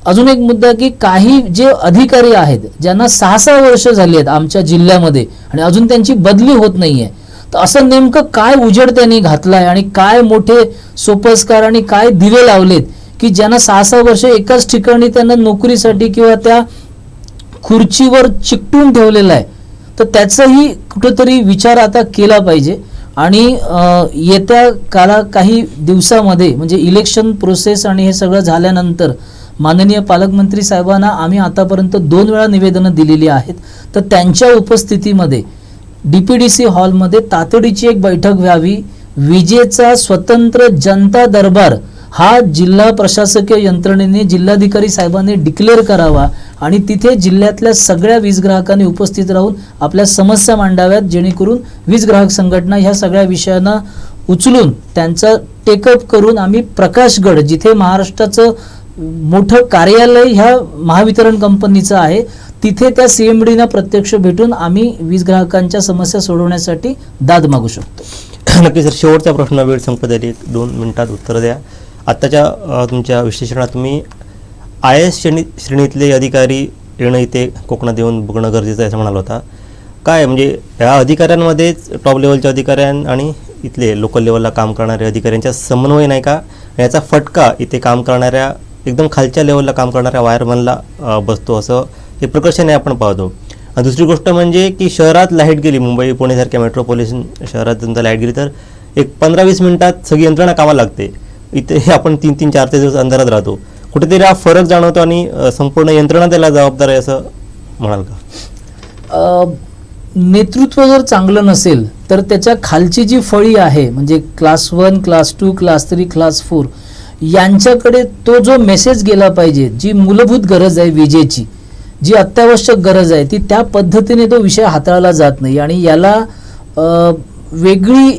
अजून एक मुद्दा की काही जे अधिकारी आहेत ज्यांना 6-6 वर्ष झाली आहेत आमच्या जिल्ह्यामध्ये आणि अजून त्यांची बदली होत नाहीये, तर असं नेमकं काय उजेड त्यांनी घातलाय आणि काय मोठे सोपस्कार आणि काय दिवे लावलेत की ज्यांना 6-6 वर्ष एकाच ठिकाणी त्यांना नोकरीसाठी किंवा त्या खुर्चीवर चिकटून ठेवलेलं आहे. तर त्याचाही कुठेतरी विचार आता केला पाहिजे. आणि येत्या काही दिवसामध्ये म्हणजे इलेक्शन प्रोसेस आणि हे सगळं झाल्यानंतर माननीय पालकमंत्री साहेबांना आम्ही आतापर्यंत 2 वेळा निवेदनं दिलेली आहेत, तर त्यांच्या उपस्थितीमध्ये DPDC हॉलमध्ये तातडीची एक बैठक व्हावी. विजेचा स्वतंत्र जनता दरबार हा जिल्हा प्रशासकीय यंत्रणेने जिल्हाधिकारी साहेबांनी डिक्लेअर करावा आणि तिथे जिल्ह्यातल्या सगळ्या वीज ग्राहकांनी उपस्थित राहून आपल्या समस्या मांडाव्यात, जेणेकरून वीज ग्राहक संघटना ह्या सगळ्या विषयांना उचलून त्यांचा टेकअप करून आम्ही प्रकाशगड, जिथे महाराष्ट्राचं मोठं कार्यालय ह्या महावितरण कंपनीचं आहे, तिथे त्या CMDना प्रत्यक्ष भेटून आम्ही वीज ग्राहकांच्या समस्या सोडवण्यासाठी दाद मागू शकतो. नक्की सर, शेवटचा प्रश्न, वेळ संपत आली, 2 मिनिटात उत्तर द्या. आत्ताच्या तुमच्या विश्लेषणात तुम्ही IAS श्रेणीतले अधिकारी येणं इथे कोकणात येऊन बघणं गरजेचं आहे असं म्हणाला होता. काय म्हणजे या अधिकाऱ्यांमध्येच टॉप लेवलच्या अधिकाऱ्यां आणि इथले लोकल लेवलला काम करणाऱ्या अधिकाऱ्यांचा समन्वय नाही का? याचा फटका इथे काम करणाऱ्या एकदम खालच्या लेवलला काम करणाऱ्या वायरमनला बसतो असं हे प्रकर्षाने आपण पाहतो. आणि दुसरी गोष्ट म्हणजे की शहरात लाईट गेली, मुंबई पुणेसारख्या मेट्रोपॉलिटन शहरात जनता लाईट गेली तर एक 15-20 मिनिटात सगळी यंत्रणा कामाला लागते. इथे आपण 3-3, 4-4 दिवस अंधारात राहतो. कुठेतरी हा फरक जाणवतो आणि संपूर्ण यंत्रणा त्याला जबाबदार आहे असं म्हणाल का? नेतृत्व जर चांगलं नसेल तर त्याच्या खालची जी फळी आहे म्हणजे क्लास 1, क्लास 2, क्लास 3, क्लास 4 यांच्याकडे तो जो मेसेज गेला पाहिजे, जी मूलभूत गरज आहे विजेची, जी अत्यावश्यक गरज आहे ती त्या पद्धतीने तो विषय हाताळला जात नाही. आणि याला वेगळी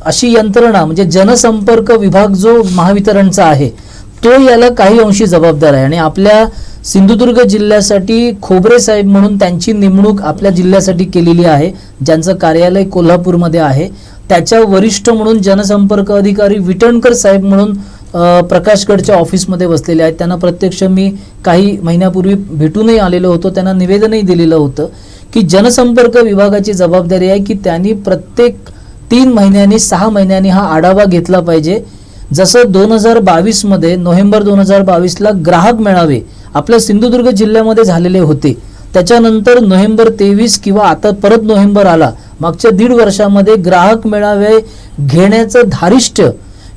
अशी यंत्रणा म्हणजे जनसंपर्क विभाग जो महावितरणचा आहे तो याला काही अंशी जबाबदार आहे. आणि आपल्या सिंधुदुर्ग जिल्ह्यासाठी खोबरे साहेब म्हणून त्यांची नेमणूक आपल्या जिल्ह्यासाठी केलेली आहे, ज्यांचं कार्यालय कोल्हापूरमध्ये आहे. त्याच्या वरिष्ठ म्हणून जनसंपर्क अधिकारी विटणकर साहेब म्हणून प्रकाशगडच्या ऑफिसमध्ये बसलेले आहेत. त्यांना प्रत्यक्ष मी काही महिन्यापूर्वी भेटूनही आलेलो होतो, त्यांना निवेदनही दिलेलं होतं की जनसंपर्क विभागाची जबाबदारी आहे की त्यांनी प्रत्येक 3 महिन्यांनी 6 महिन्यांनी हा आढावा घेतला पाहिजे. जसं 2022 मध्ये नोव्हेंबर 2022ला ग्राहक मेळावे आपल्या सिंधुदुर्ग जिल्ह्यामध्ये झालेले होते, त्याच्यानंतर नोव्हेंबर 23 किंवा आता परत नोव्हेंबर आला, मागच्या 1.5 वर्षामध्ये ग्राहक मेळावे घेण्याचं धारिष्ट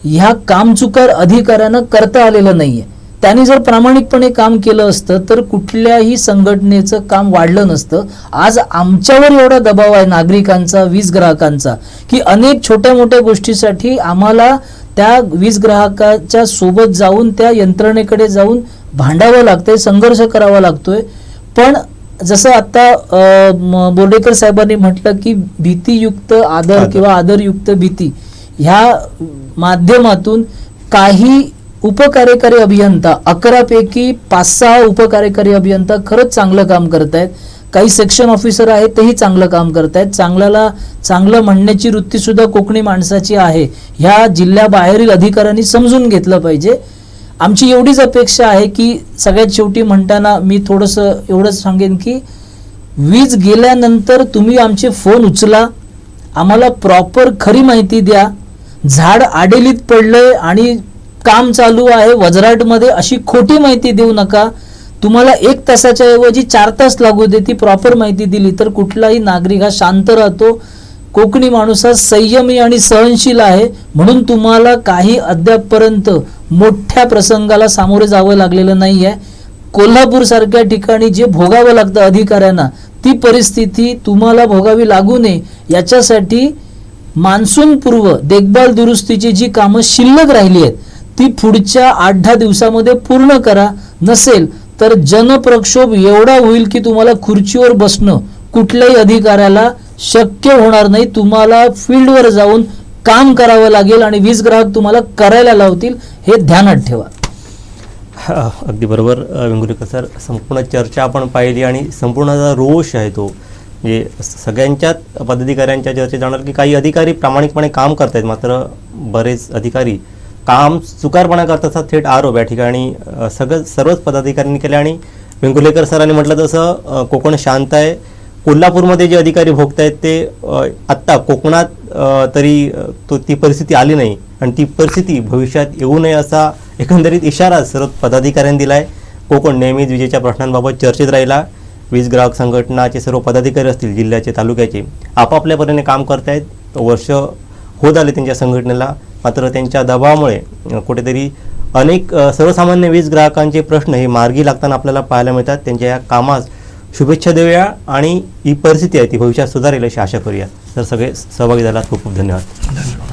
ह्या कामचुकार अधिकाऱ्यांना करता आलेलं नाहीये. त्यांनी जर प्रामाणिकपणे काम केलं असतं तर कुठल्याही संघटनेचं काम वाढलं नसतं. आज आमच्यावर एवढा दबाव आहे नागरिकांचा, वीज ग्राहकांचा, की अनेक छोट्या मोठ्या गोष्टीसाठी आम्हाला त्या वीज ग्राहकाच्या सोबत जाऊन त्या यंत्रणेकडे जाऊन भांडावं लागतंय, संघर्ष करावा लागतोय. पण जसं आता बोर्डेकर साहेबांनी म्हटलं की भीतीयुक्त आदर किंवा आदरयुक्त भीती ह्या माध्यमातून काही उपकार्यकारी अभियंता 11 पैकी 5-6 उपकार्यकारी अभियंता खरंच चांगलं काम करत आहेत. काही सेक्शन ऑफिसर आहेत तेही चांगलं काम करत आहेत. चांगल्याला चांगलं म्हणण्याची वृत्ती सुद्धा कोकणी माणसाची आहे, ह्या जिल्ह्याबाहेरील अधिकाऱ्यांनी समजून घेतलं पाहिजे. आमची एवढीच अपेक्षा आहे की सगळ्यात शेवटी म्हणताना मी थोडंसं एवढंच सांगेन की वीज गेल्यानंतर तुम्ही आमचे फोन उचला, आम्हाला प्रॉपर खरी माहिती द्या. झाड आडेलीत पडलंय आणि काम चालू आहे वजराटमध्ये अशी खोटी माहिती देऊ नका. तुम्हाला 1 तासाच्या ऐवजी 4 तास लागू दे, ती प्रॉपर माहिती दिली तर कुठलाही नागरिक हा शांत राहतो. कोकणी माणूस हा संयमी आणि सहनशील आहे, म्हणून तुम्हाला काही अद्यापपर्यंत मोठ्या प्रसंगाला सामोरे जावं लागलेलं नाही आहे. कोल्हापूर सारख्या ठिकाणी जे भोगावं लागतं अधिकाऱ्यांना, ती परिस्थिती तुम्हाला भोगावी लागू नये याच्यासाठी मान्सून पूर्व देखभाल दुरुस्तीची जी कामं शिल्लक राहिली आहेत ती पुढच्या 8-10 दिवसामध्ये पूर्ण करा. नसेल तर जनप्रक्षोभ एवढा होईल की तुम्हाला खुर्चीवर बसणं कुठल्याही अधिकाऱ्याला शक्य होणार नाही. तुम्हाला फील्डवर जाऊन काम करावं लागेल आणि वीज ग्राहक तुम्हाला करायला लावतील, हे ध्यानात ठेवा. अगदी बरोबर वेंगुर्लेकर सर. संपूर्ण चर्चा आपण पाहिली आणि संपूर्ण जो रोष आहे तो म्हणजे सगळ्यांच्याच पदाधिकाऱ्यांच्या चर्चेत जाणार की काही अधिकारी प्रामाणिकपणे काम करत आहेत, मात्र बरेच अधिकारी काम चुकारपणा करत असतात. थेट आरोप या ठिकाणी सर्वच पदाधिकाऱ्यांनी केले. आणि वेंगुर्लेकर सरांनी म्हटलं तसं कोकण शांत आहे. कोल्हापूरमध्ये जे अधिकारी भोगत आहेत ते आत्ता कोकणात तरी ती परिस्थिती आली नाही आणि ती परिस्थिती भविष्यात येऊ नये असा एकंदरीत इशारा सर्व पदाधिकाऱ्यांनी दिला आहे. कोकण नेहमीच विजेच्या प्रश्नांबाबत चर्चेत राहिला. वीज ग्राहक संघटनाचे सर्व पदाधिकारी असतील जिल्ह्याचे, तालुक्याचे, आपापल्या परीने काम करत आहेत. वर्ष होत आले त्यांच्या संघटनेला, मात्र त्यांच्या दबावामुळे कुठेतरी अनेक सर्वसामान्य वीज ग्राहकांचे प्रश्न हे मार्गी लागताना आपल्याला पाहायला मिळतात. त्यांच्या या कामास शुभेच्छा देऊया आणि ही परिस्थिती आहे ती भविष्यात सुधारेल अशी आशा करूया. तर सगळे सहभागी झालात खूप खूप धन्यवाद.